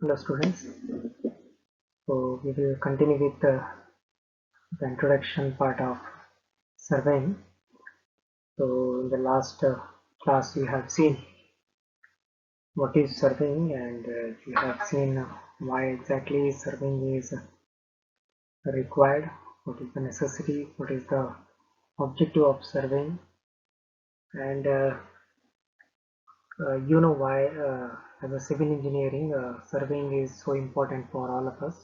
Hello students, so we will continue with the introduction part of surveying. So in the last class we have seen what is surveying, and we have seen why exactly surveying is required, what is the necessity, what is the objective of surveying, and you know why as a civil engineering surveying is so important for all of us.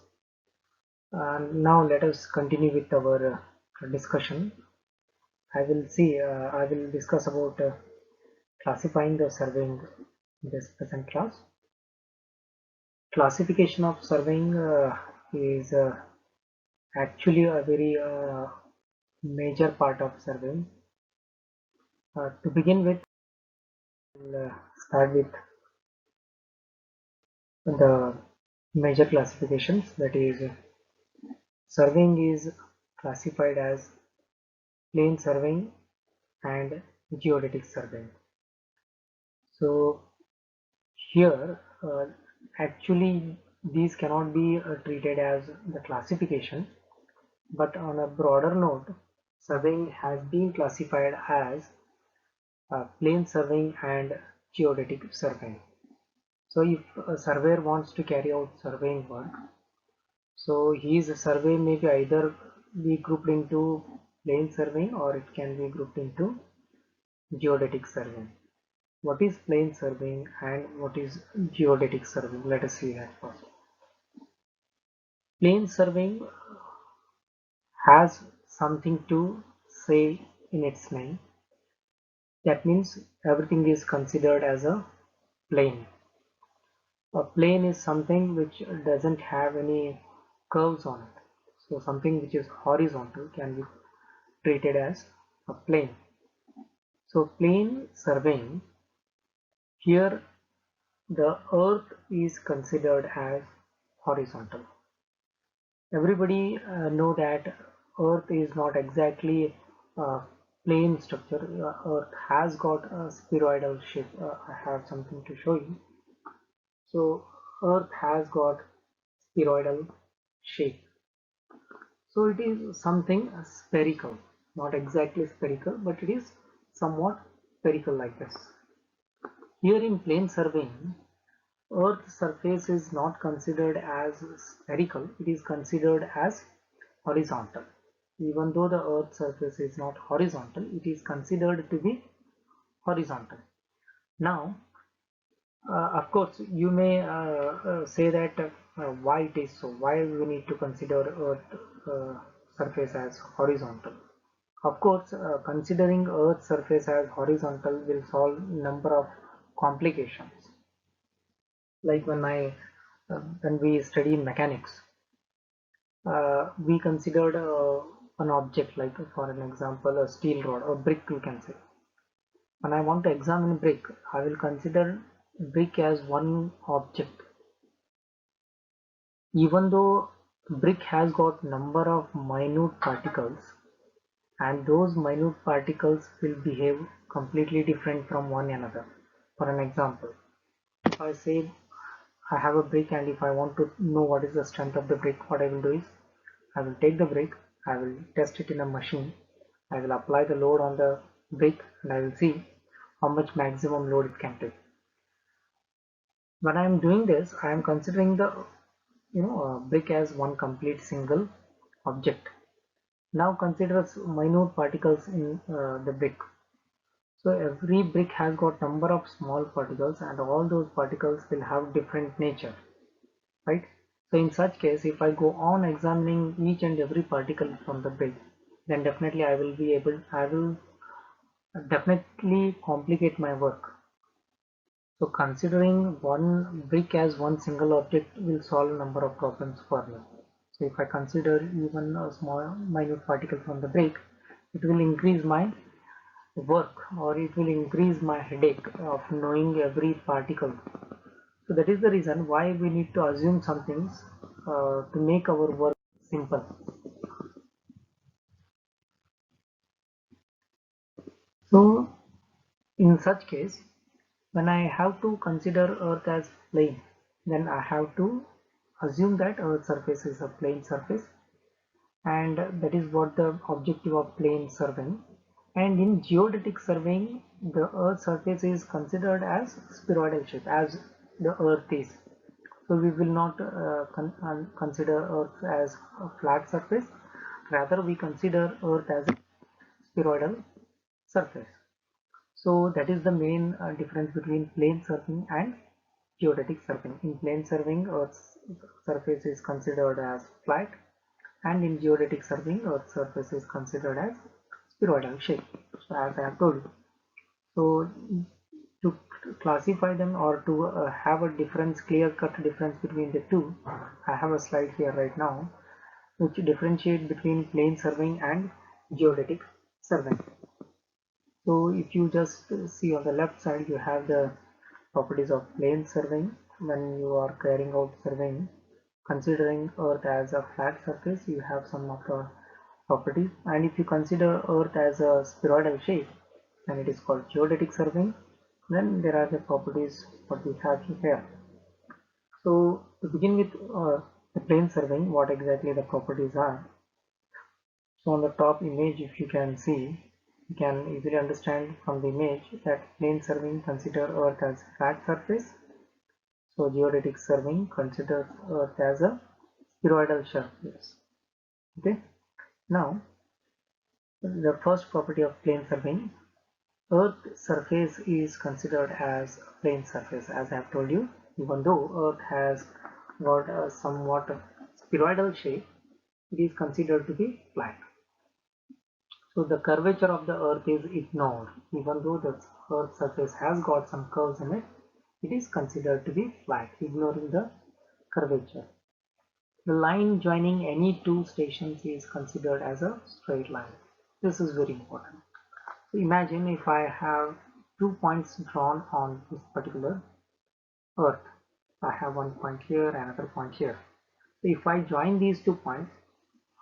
Now let us continue with our discussion. I will discuss about classifying the surveying in this present class. Classification of surveying is actually a very major part of surveying. To begin with, we'll start with the major classifications. That is, surveying is classified as plane surveying and geodetic surveying. So here, actually, these cannot be treated as the classification, but on a broader note, surveying has been classified as plane surveying and geodetic surveying. So if a surveyor wants to carry out surveying work, so his survey may be either be grouped into plane surveying or it can be grouped into geodetic surveying. What is plane surveying and what is geodetic surveying? Let us see that first. Plane surveying has something to say in its name. That means everything is considered as a plane. A plane is something which doesn't have any curves on it. So something which is horizontal can be treated as a plane. So plane surveying, here the earth is considered as horizontal. Everybody know that earth is not exactly a plane structure. Earth has got a spheroidal shape. I have something to show you. So earth has got spheroidal shape. So it is something spherical, not exactly spherical, but it is somewhat spherical like this. Here in plane surveying, Earth's surface is not considered as spherical, it is considered as horizontal. Even though the Earth's surface is not horizontal, it is considered to be horizontal. Now, of course, you may say that why it is so, why we need to consider Earth surface as horizontal. Of course, considering Earth's surface as horizontal will solve number of complications. Like when we study mechanics, we considered an object, like for an example a steel rod or brick, you can say. When I want to examine brick, I will consider brick as one object, even though brick has got number of minute particles, and those minute particles will behave completely different from one another. For an example, if I say I have a brick, and if I want to know what is the strength of the brick, what I will do is I will take the brick, I will test it in a machine, I will apply the load on the brick, and I will see how much maximum load it can take. When I am doing this, I am considering the brick as one complete single object. Now consider minute particles in the brick. So every brick has got number of small particles, and all those particles will have different nature, right? So in such case, if I go on examining each and every particle from the brick, then definitely I will definitely complicate my work. So considering one brick as one single object will solve a number of problems for me. So if I consider even a small minute particle from the brick, it will increase my work, or it will increase my headache of knowing every particle. So that is the reason why we need to assume some things to make our work simple. So in such case, when I have to consider Earth as plane, then I have to assume that Earth surface is a plane surface, and that is what the objective of plane surveying. And in geodetic surveying, the Earth surface is considered as spheroidal shape, as the Earth is. So we will not consider Earth as a flat surface. Rather, we consider Earth as a spheroidal surface. So that is the main difference between plane surveying and geodetic surveying. In plane surveying, Earth's surface is considered as flat, and in geodetic surveying, Earth's surface is considered as spheroidal shape. So as I have told you. So to classify them, or to have a difference, clear-cut difference between the two, I have a slide here right now which differentiate between plane surveying and geodetic surveying. So if you just see on the left side, you have the properties of plane surveying. When you are carrying out surveying, considering Earth as a flat surface, you have some of the properties. And if you consider Earth as a spheroidal shape, then it is called geodetic surveying. Then there are the properties what we have here. So to begin with, the plane surveying, what exactly the properties are. So on the top image, if you can see, you can easily understand from the image that plane surveying consider Earth as a flat surface. So geodetic surveying considers Earth as a spheroidal surface. Okay. Now, the first property of plane surveying, Earth surface is considered as a plane surface. As I have told you, even though Earth has got a somewhat spheroidal shape, it is considered to be flat. So the curvature of the Earth is ignored. Even though the Earth's surface has got some curves in it, it is considered to be flat, ignoring the curvature. The line joining any two stations is considered as a straight line. This is very important. So imagine if I have 2 points drawn on this particular Earth. I have one point here, another point here. So if I join these 2 points,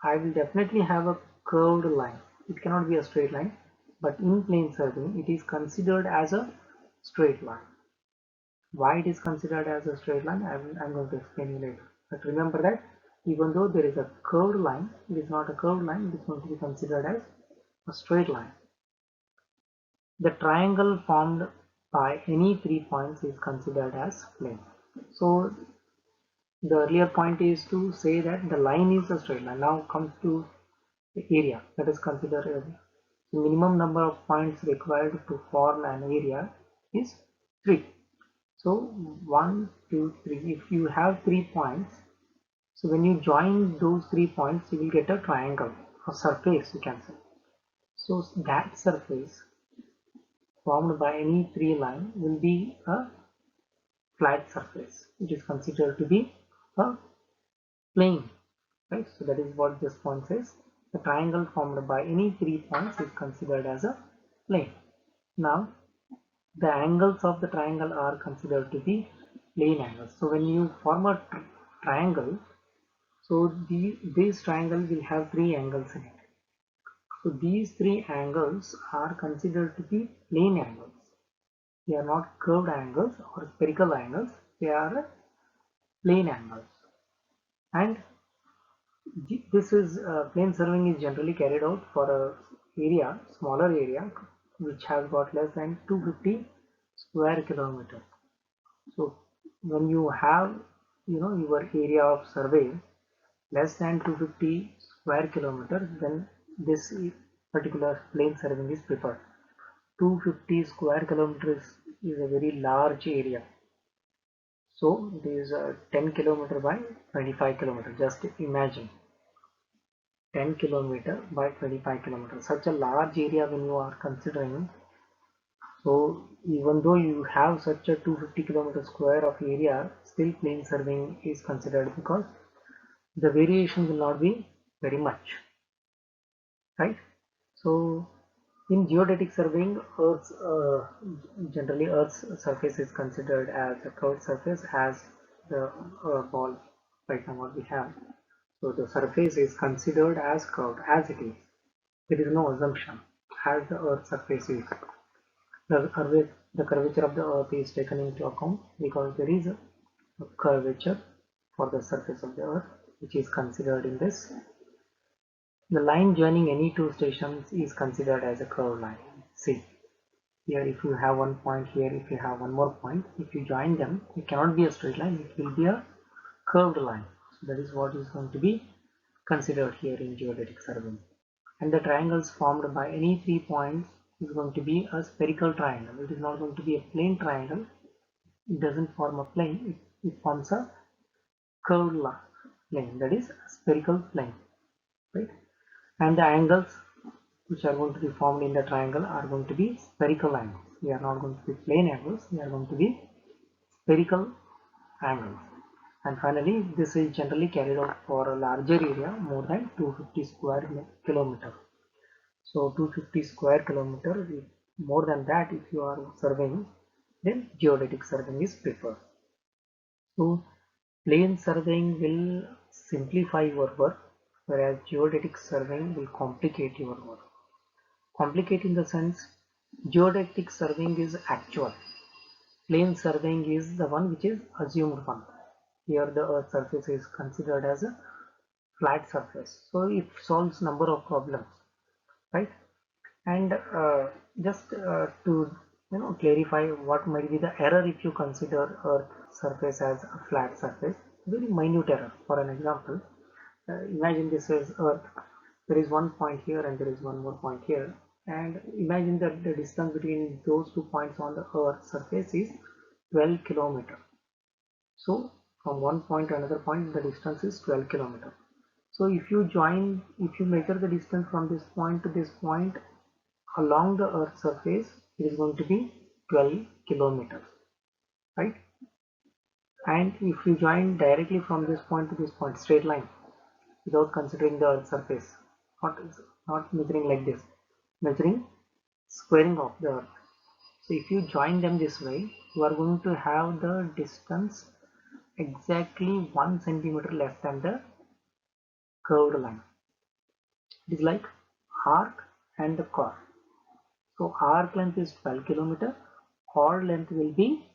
I will definitely have a curved line. It cannot be a straight line, but in plane surveying, it is considered as a straight line. Why it is considered as a straight line, I'm going to explain you later. But remember that even though there is a curved line, it is not a curved line, it is going to be considered as a straight line. The triangle formed by any 3 points is considered as plane. So the earlier point is to say that the line is a straight line. Now comes to the area that is considered as the minimum number of points required to form an area is 3. So 1, 2, 3. If you have 3 points, so when you join those 3 points, you will get a triangle, a surface, you can say. So that surface formed by any 3 line will be a flat surface. It is considered to be a plane, right? So that is what this point says. The triangle formed by any 3 points is considered as a plane. Now, the angles of the triangle are considered to be plane angles. So when you form a triangle, so this triangle will have 3 angles in it. So these 3 angles are considered to be plane angles. They are not curved angles or spherical angles. They are plane angles. And this is plane surveying is generally carried out for a area, smaller area, which has got less than 250 square kilometers. So when you have, your area of survey less than 250 square kilometers, then this particular plane surveying is preferred. 250 square kilometers is a very large area. So it is 10 kilometer by 25 kilometer. Just imagine 10 kilometer by 25 kilometer. Such a large area when you are considering. So even though you have such a 250 kilometer square of area, still plane surveying is considered because the variation will not be very much, right? So in geodetic surveying, generally Earth's surface is considered as a curved surface, as the ball right now what we have. So the surface is considered as curved as it is. There is no assumption as the Earth's surface is. The curvature of the Earth is taken into account because there is a curvature for the surface of the earth, which is considered in this. The line joining any two stations is considered as a curved line. See, here if you have one point, here if you have one more point, if you join them, it cannot be a straight line, it will be a curved line. So that is what is going to be considered here in geodetic surveying. And the triangles formed by any 3 points is going to be a spherical triangle. It is not going to be a plane triangle. It doesn't form a plane. It forms a curved plane, that is a spherical plane, right? And the angles which are going to be formed in the triangle are going to be spherical angles. They are not going to be plane angles. They are going to be spherical angles. And finally, this is generally carried out for a larger area, more than 250 square kilometer. So 250 square kilometer, more than that, if you are surveying, then geodetic surveying is preferred. So plane surveying will simplify your work, whereas geodetic surveying will complicate your work. Complicate in the sense, geodetic surveying is actual. Plane surveying is the one which is assumed one. Here the earth surface is considered as a flat surface, so it solves number of problems, right? And just to clarify what might be the error if you consider earth surface as a flat surface, very minute error. For an example, imagine this is earth, there is one point here and there is one more point here, and imagine that the distance between those 2 points on the earth surface is 12 kilometer. So from one point to another point the distance is 12 kilometer. So if you measure the distance from this point to this point along the earth surface, it is going to be 12 kilometers, right? And if you join directly from this point to this point, straight line, without considering the earth surface, not measuring like this, measuring squaring of the earth. So if you join them this way, you are going to have the distance exactly 1 centimeter less than the curved line. It is like arc and the chord. So arc length is 12 kilometer, chord length will be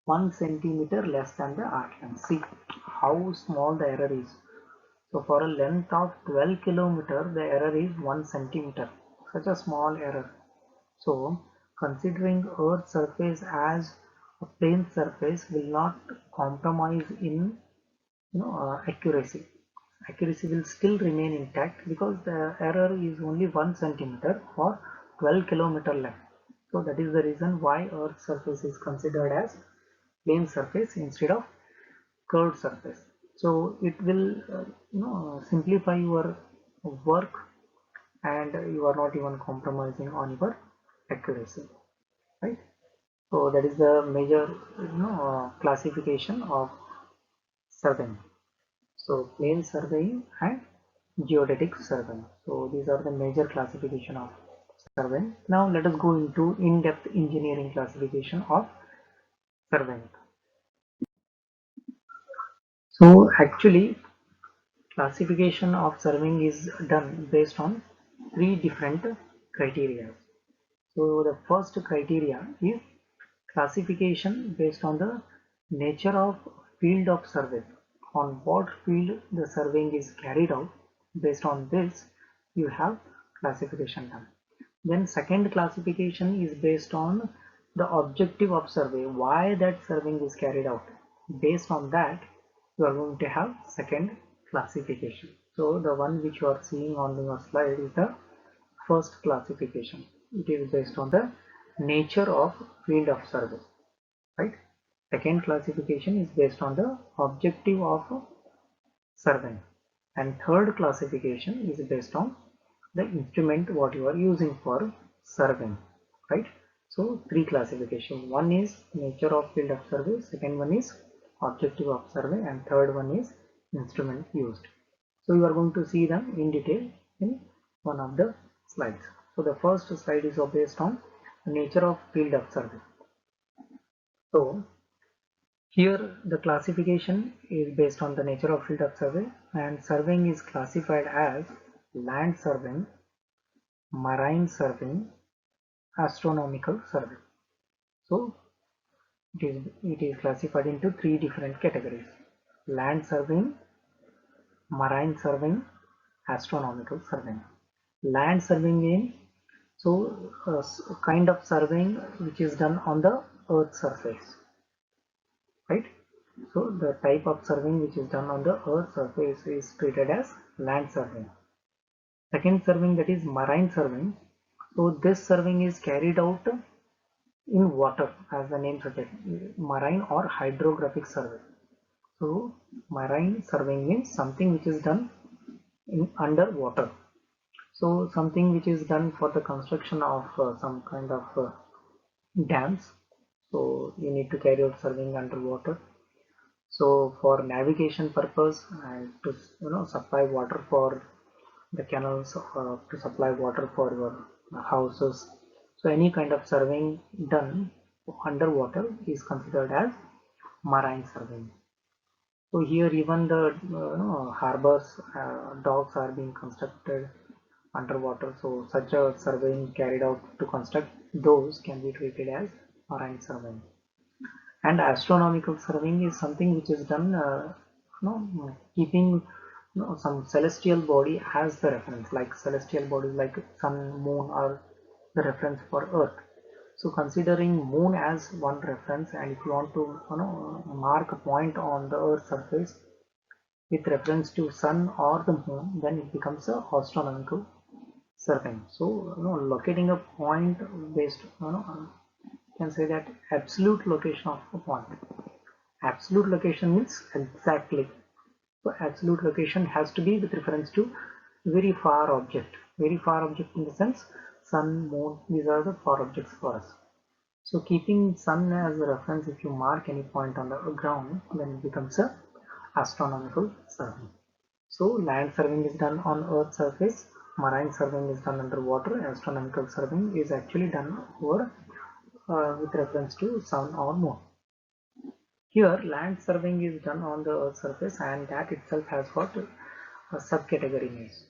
1 centimeter less than the arc length. See how small the error is. So for a length of 12 kilometer, the error is 1 centimeter. Such a small error. So considering earth surface as a plane surface will not compromise in accuracy. Accuracy will still remain intact because the error is only 1 centimeter for 12 kilometer length. So that is the reason why earth surface is considered as plane surface instead of curved surface. So it will simplify your work, and you are not even compromising on your accuracy, right? So that is the major classification of surveying. So plane surveying and geodetic surveying. So these are the major classification of surveying. Now let us go into in-depth engineering classification of surveying. So actually classification of surveying is done based on three different criteria. So the first criteria is classification based on the nature of field of survey. On what field the surveying is carried out, based on this you have classification done. Then second classification is based on the objective of survey, why that surveying is carried out. Based on that you are going to have second classification. So the one which you are seeing on your slide is the first classification. It is based on the nature of field of survey, right? Second classification is based on the objective of survey, and third classification is based on the instrument what you are using for surveying, right? So three classification. One is nature of field of survey, second one is objective of survey, and third one is instrument used. So you are going to see them in detail in one of the slides. So the first slide is based on the nature of field of survey. So here the classification is based on the nature of field of survey, and surveying is classified as land surveying, marine surveying, astronomical survey. So It is classified into three different categories: land surveying, marine surveying, astronomical surveying. Land surveying means kind of surveying which is done on the earth surface, right? So the type of surveying which is done on the earth surface is treated as land surveying. Second surveying, that is marine surveying. So this surveying is carried out in water, as the name suggests, marine or hydrographic survey. So marine surveying means something which is done in underwater. So something which is done for the construction of some kind of dams. So you need to carry out surveying underwater. So for navigation purpose and to supply water for the canals, to supply water for your houses. So any kind of surveying done underwater is considered as marine surveying. So here even the harbors, docks are being constructed underwater. So such a surveying carried out to construct those can be treated as marine surveying. And astronomical surveying is something which is done, keeping some celestial body as the reference, like celestial bodies like sun, moon are the reference for Earth. So considering moon as one reference, and if you want to mark a point on the Earth surface with reference to sun or the moon, then it becomes a astronomical surveying. So locating a point based, can say that absolute location of a point. Absolute location means exactly. So absolute location has to be with reference to very far object. Very far object in the sense sun, moon, these are the far objects for us. So keeping sun as a reference, if you mark any point on the ground, then it becomes a astronomical survey. So land surveying is done on Earth's surface, marine surveying is done underwater, astronomical surveying is actually done over with reference to sun or moon. Here land surveying is done on the Earth's surface, and that itself has got subcategory names.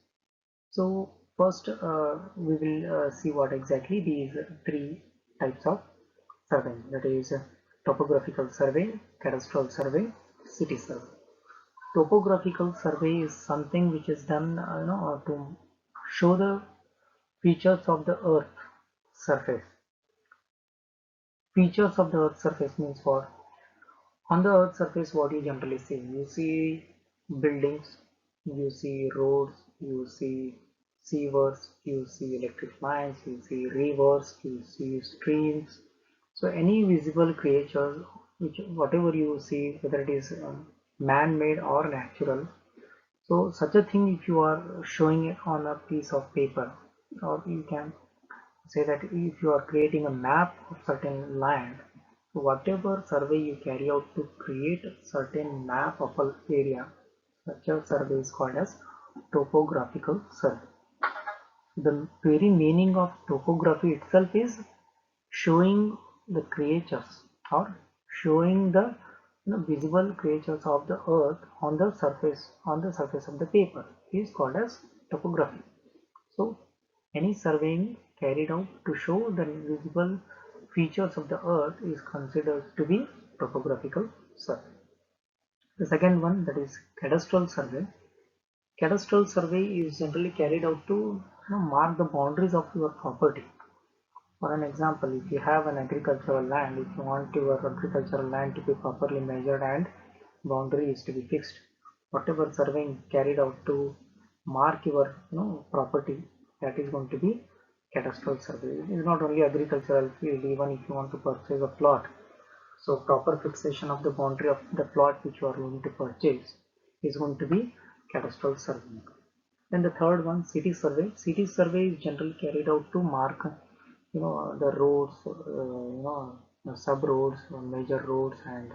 So first we will see what exactly these three types of surveying, that is topographical survey, cadastral survey, city survey. Topographical survey is something which is done to show the features of the earth surface. Features of the earth surface means what? On the earth surface, what you generally see? You see buildings, you see roads, you see sewers, you see electric lines, you see rivers, you see streams. So any visible creatures, which whatever you see, whether it is man-made or natural. So such a thing, if you are showing it on a piece of paper, or you can say that if you are creating a map of certain land, whatever survey you carry out to create a certain map of an area, such a survey is called as topographical survey. The very meaning of topography itself is showing the creatures, or showing the visible creatures of the earth on the surface of the paper is called as topography. So any surveying carried out to show the visible features of the earth is considered to be topographical survey. The second one, that is cadastral survey. Cadastral survey is generally carried out to mark the boundaries of your property. For an example, if you have an agricultural land, if you want your agricultural land to be properly measured and boundary is to be fixed, whatever surveying carried out to mark your property, that is going to be cadastral survey. It is not only agricultural field, even if you want to purchase a plot. So proper fixation of the boundary of the plot which you are going to purchase is going to be cadastral survey. Then the third one, city survey. City survey is generally carried out to mark, the roads, the sub roads, major roads, and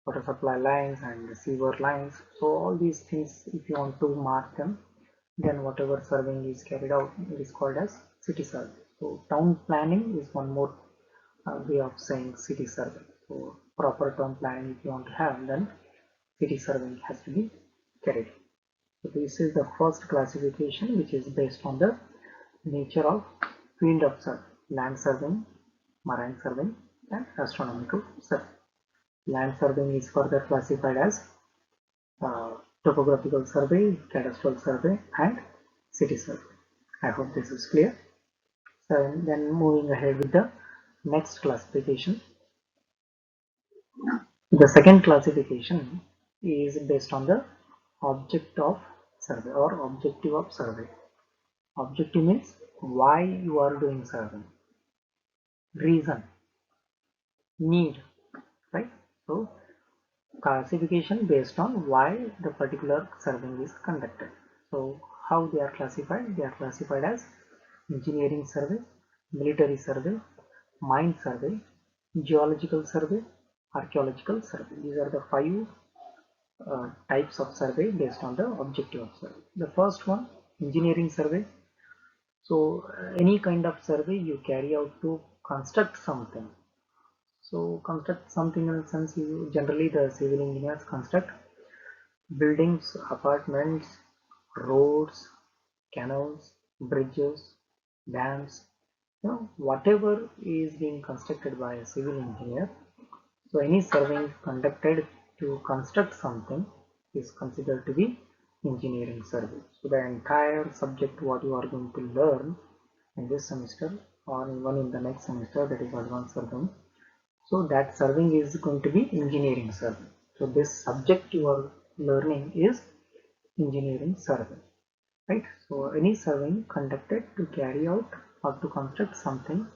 water supply lines and sewer lines. So all these things, if you want to mark them, then whatever surveying is carried out, it is called as city survey. So town planning is one more way of saying city survey. So proper town planning, if you want to have, then city surveying has to be carried out. So this is the first classification, which is based on the nature of field of survey: land surveying, marine surveying, and astronomical survey. Land surveying is further classified as topographical survey, cadastral survey, and city survey. I hope this is clear. So then moving ahead with the next classification. The second classification is based on the object of survey or objective of survey. Objective means why you are doing survey, reason, need, right? So classification based on why the particular survey is conducted. So how they are classified? They are classified as engineering survey, military survey, mine survey, geological survey, archaeological survey. These are the five types of survey based on the objective of survey. The first one, engineering survey. So any kind of survey you carry out to construct something. So construct something in the sense you generally the civil engineers construct buildings, apartments, roads, canals, bridges, dams, whatever is being constructed by a civil engineer. So any survey conducted to construct something is considered to be engineering survey. So the entire subject what you are going to learn in this semester or even in the next semester, that is advanced surveying. So that surveying is going to be engineering survey. So this subject you are learning is engineering survey, right? So any surveying conducted to carry out or to construct something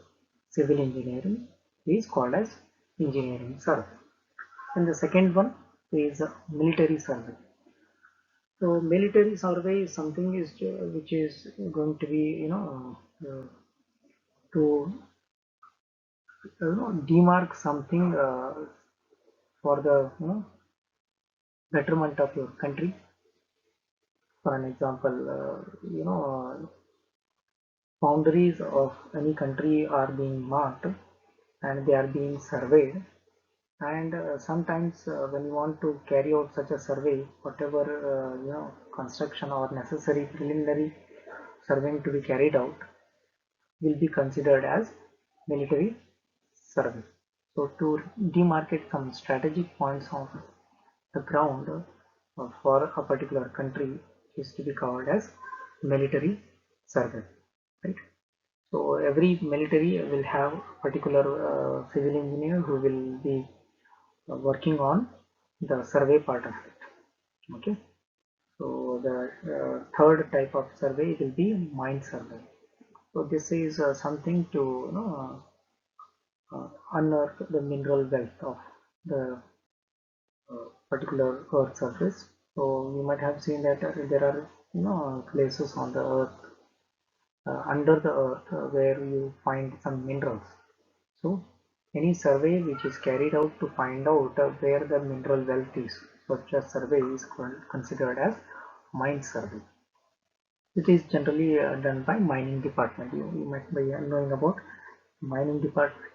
civil engineering is called as engineering survey. And the second one is military survey. So military survey is something is which is going to be to demark something for the betterment of your country. For an example, boundaries of any country are being marked and they are being surveyed. And sometimes when you want to carry out such a survey, whatever construction or necessary preliminary surveying to be carried out will be considered as military survey. So to demarcate some strategic points of the ground for a particular country is to be called as military survey, right? So every military will have a particular civil engineer who will be working on the survey part of it. Okay, so the third type of survey will be mine survey. So this is something to unearth the mineral wealth of the particular earth surface. So you might have seen that there are places on the earth under the earth where you find some minerals. So any survey which is carried out to find out where the mineral wealth is, such a survey is considered as mine survey. It is generally done by mining department. You might be knowing about mining department.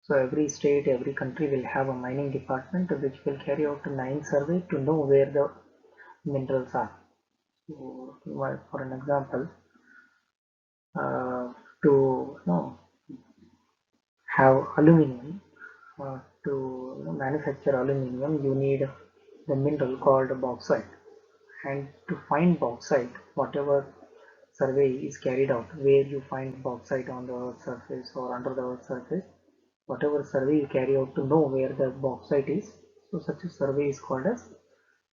So every state, every country will have a mining department which will carry out a mine survey to know where the minerals are. So, for an example, to have aluminum, to manufacture aluminum, you need the mineral called bauxite. And to find bauxite, whatever survey is carried out, where you find bauxite on the earth surface or under the earth surface, whatever survey you carry out to know where the bauxite is, so such a survey is called as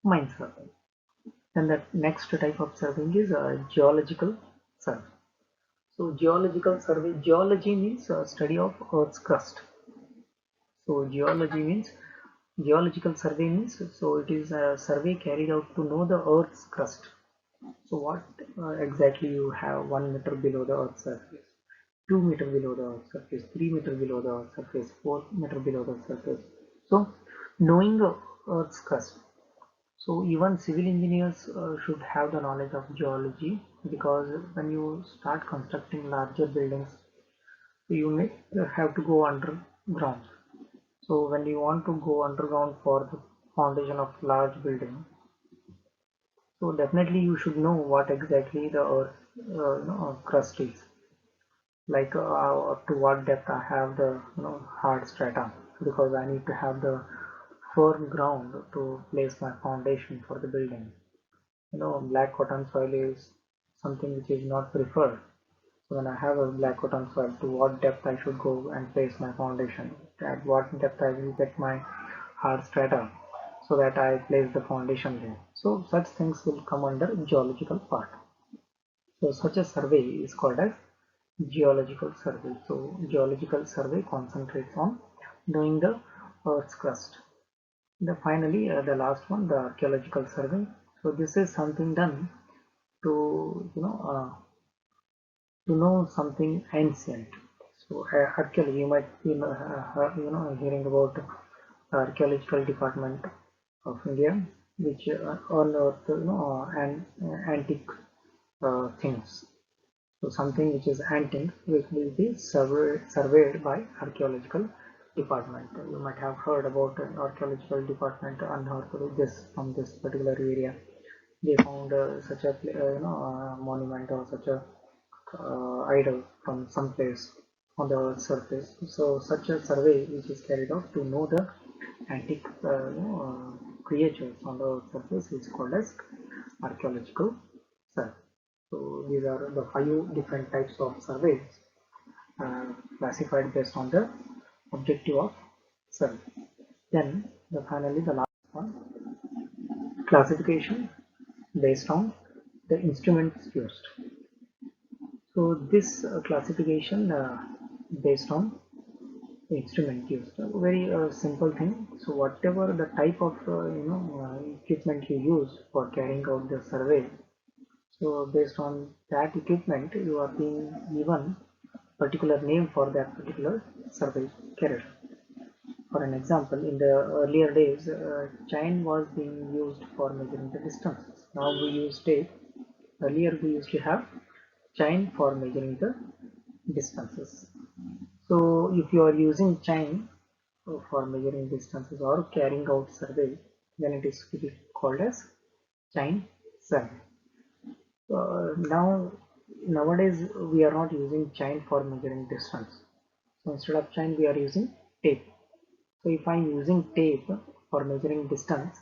mine survey. Then the next type of surveying is geological survey. So geological survey, geology means study of Earth's crust. So geological survey means, so it is a survey carried out to know the Earth's crust. So what exactly you have 1 meter below the Earth's surface, 2 meter below the Earth's surface, 3 meter below the Earth's surface, 4 meter below the surface. So knowing the Earth's crust. So even civil engineers should have the knowledge of geology, because when you start constructing larger buildings, you may have to go underground. So when you want to go underground for the foundation of large building, so definitely you should know what exactly the earth crust is. like up to what depth I have the hard strata, because I need to have the firm ground to place my foundation for the building. Black cotton soil is something which is not preferred. So when I have a black cotton soil, to what depth I should go and place my foundation, at what depth I will get my hard strata, so that I place the foundation there. So such things will come under geological part. So such a survey is called as geological survey. So geological survey concentrates on knowing the Earth's crust. Finally, the last one, the archaeological survey. So this is something done to to know something ancient. So archaeology, you might be hearing about the archaeological department of India, which unearth and antique things. So something which is antique which will be surveyed by archaeological department. You might have heard about an archaeological department unearthed this from this particular area. They found such a monument or such a idol from some place on the Earth's surface. So such a survey which is carried out to know the antique creatures on the Earth's surface is called as archaeological survey. So these are the 5 different types of surveys classified based on the objective of survey. Then finally the last one, classification based on the instruments used. So this classification based on the instrument used, a very simple thing. So whatever the type of equipment you use for carrying out the survey, so based on that equipment you are being given particular name for that particular survey carried. For an example, in the earlier days, chain was being used for measuring the distances. Now we use tape. Earlier we used to have chain for measuring the distances. So if you are using chain for measuring distances or carrying out survey, then it is called as chain survey. Nowadays we are not using chain for measuring distance. So instead of chain we are using tape. So if I am using tape for measuring distance,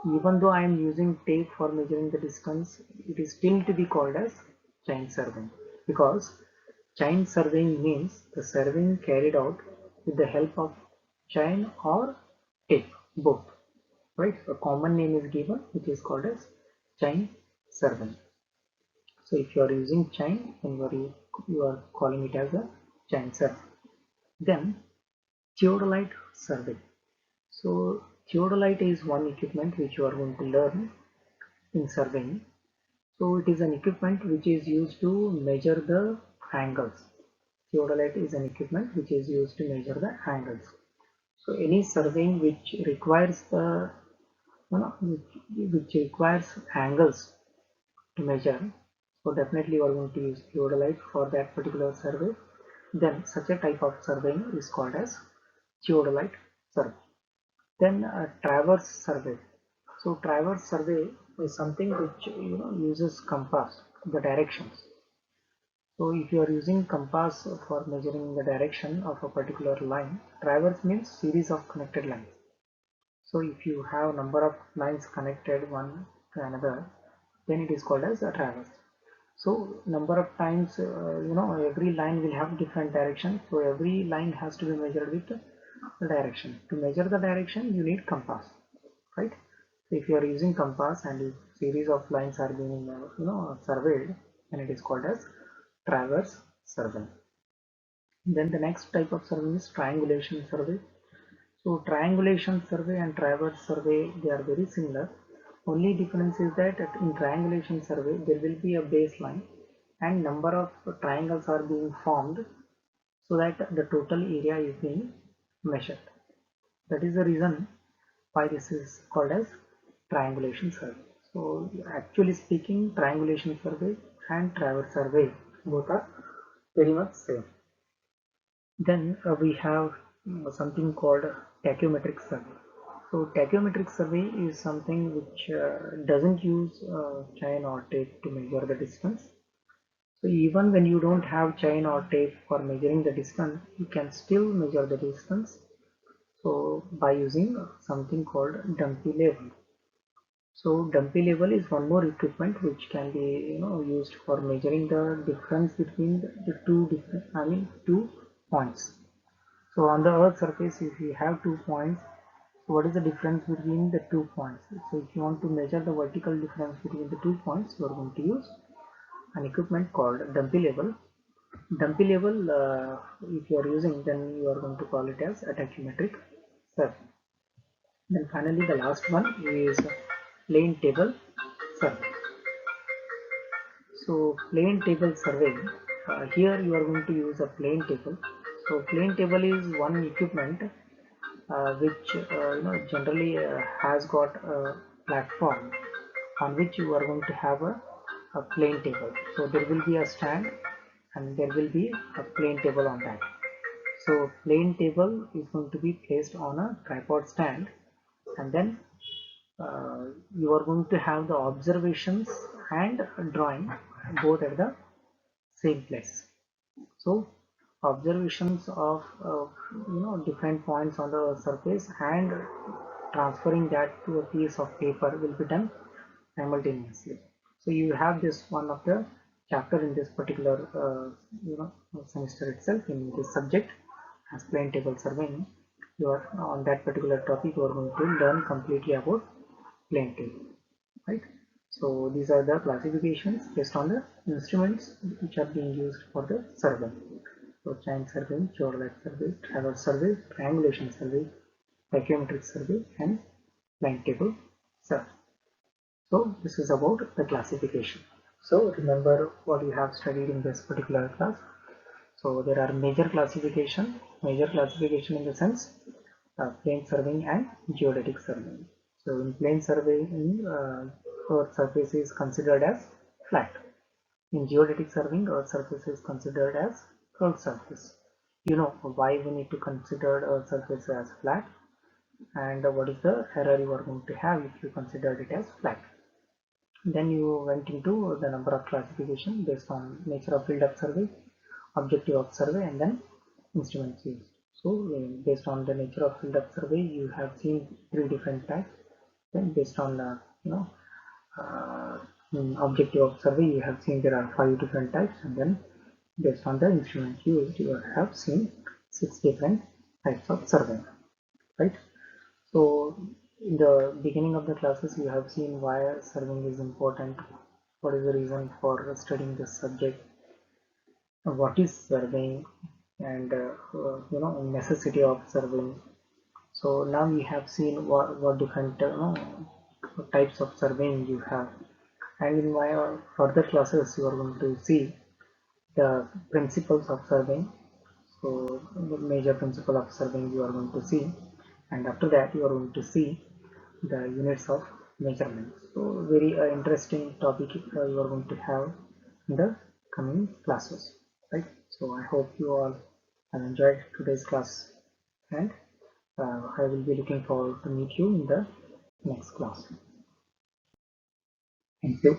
even though I am using tape for measuring the distance, it is still to be called as chain surveying, because chain surveying means the surveying carried out with the help of chain or tape, both. Right? A common name is given, which is called as chain surveying. So if you are using chain, then you are calling it as a chain survey. Then theodolite survey. So theodolite is one equipment which you are going to learn in surveying. So it is an equipment which is used to measure the angles. Theodolite is an equipment which is used to measure the angles. So any surveying which requires the which requires angles to measure, so definitely you are going to use theodolite for that particular survey. Then such a type of surveying is called as theodolite survey. Then traverse survey. So traverse survey is something which uses compass, the directions. So if you are using compass for measuring the direction of a particular line, traverse means series of connected lines. So if you have number of lines connected one to another, then it is called as a traverse. So number of times, every line will have different direction. So every line has to be measured with the direction. To measure the direction, you need compass, right? So if you are using compass and if series of lines are being surveyed, then it is called as traverse survey. Then the next type of survey is triangulation survey. So triangulation survey and traverse survey, they are very similar. Only difference is that in triangulation survey there will be a baseline and number of triangles are being formed, so that the total area is being measured. That is the reason why this is called as triangulation survey. So actually speaking, triangulation survey and traverse survey both are very much same. Then we have something called tachyometric survey. So tachyometric survey is something which doesn't use chain or tape to measure the distance. So even when you don't have chain or tape for measuring the distance, you can still measure the distance. So by using something called dumpy level. So dumpy level is one more equipment which can be used for measuring the difference between the two points. So on the earth surface, if you have 2 points, so what is the difference between the 2 points? So if you want to measure the vertical difference between the 2 points, you are going to use an equipment called dumpy level. Dumpy level, if you are using, then you are going to call it as a tachymetric survey. Then finally, the last one is plane table survey. So plane table survey, here you are going to use a plane table. So plane table is one equipment which generally has got a platform on which you are going to have a plane table. So there will be a stand and there will be a plane table on that. So plane table is going to be placed on a tripod stand, and then you are going to have the observations and drawing both at the same place. So observations of different points on the surface and transferring that to a piece of paper will be done simultaneously. So you have this one of the chapter in this particular semester itself in this subject as plane table surveying. You are on that particular topic, you are going to learn completely about plane table, right? So these are the classifications based on the instruments which are being used for the survey. So chain survey, geodetic survey, traverse survey, triangulation survey, tachymetric survey, and plane table survey. So this is about the classification. So remember what you have studied in this particular class. So there are major classification in the sense plane surveying and geodetic surveying. So in plane surveying, Earth surface is considered as flat. In geodetic surveying, Earth surface is considered as curved surface. You know why we need to consider Earth surface as flat, and what is the error you are going to have if you considered it as flat. Then you went into the number of classification based on nature of field of survey, objective of survey, and then instruments used. So based on the nature of field of survey, you have seen 3 different types. Then based on objective of survey, you have seen there are 5 different types, and then based on the instrument used, you have seen 6 different types of survey, right? So in the beginning of the classes, you have seen why surveying is important, what is the reason for studying this subject, what is surveying, and necessity of surveying. So now we have seen what different types of surveying you have, and in my further classes you are going to see the principles of surveying. So the major principle of surveying you are going to see, and after that you are going to see the units of measurement. So very interesting topic you are going to have in the coming classes, right? So I hope you all have enjoyed today's class, and I will be looking forward to meet you in the next class. Thank you.